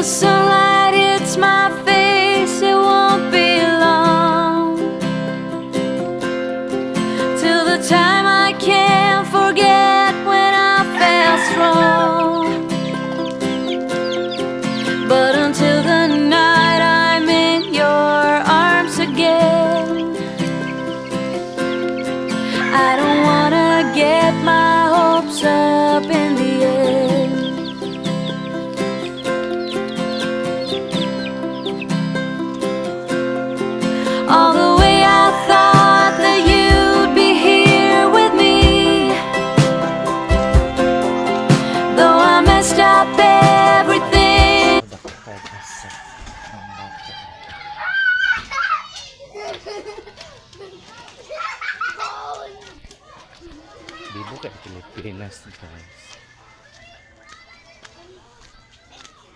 the sunlight hits my face, it won't be long till the time I can't forget when I felt strong. But until the night I'm in your arms again, I don't wanna get my hopes up in the air. All the way I thought that you'd be here with me, though I messed up everything. Bibo kayak Pilipinas guys.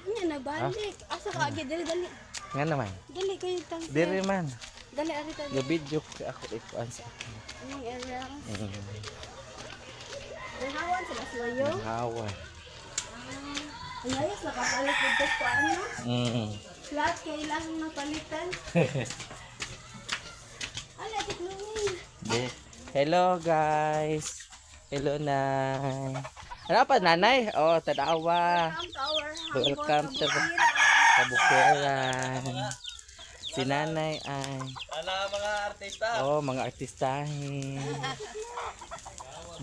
Nya nabalik. Asa ka agi dali. Nga naman. Dali kayo tang. Diri man. Dali ari ta. Ga video ako ikuan sa akin. Anong area? Hawan sila sloyo. Hawa. Ayos nakapalit dito ko ano. Flat kailangan napalitan. Ala tiklungin. Hello guys. Hello Nay. Ano pa nanay? Oh, tadawa. Welcome to Kabukiran. Si nanay ay mga artista. oh, mga artistahin.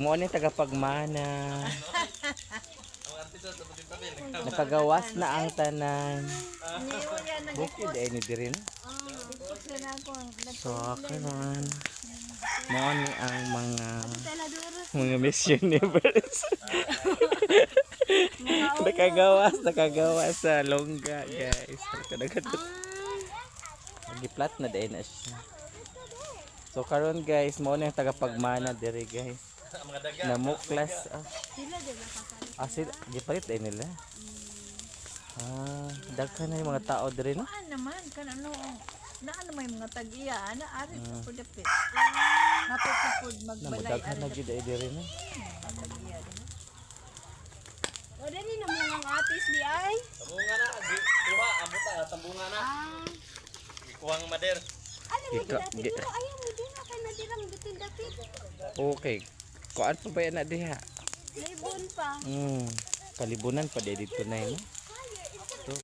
Mo ni tagapagmana. Nakagawas na ang tanan. Bukid ay ni dirin. So, karon mo ni ang mga Miss Universe. nakagawas sa longga guys. Nagiplat na dahil na siya. So karon guys, mo ni ang tagapagmana diri guys. Namuklas. Sila gipalit dahil nila. Daghan na yung mga tao diri no? Naman kan ano may mga tag-iya ana ari sa pudapit. Mapapud magbalay Daghan na gyud diri no? O dali na mga artist di ay. Tambungan na, duha amuta tambungan na. Kuwang mader. Ano mo dati dito ayaw mo din kay nadirang dapit. Okay. Kuan pa ba yan na diha? Libon pa. Kalibunan pa dito na yun.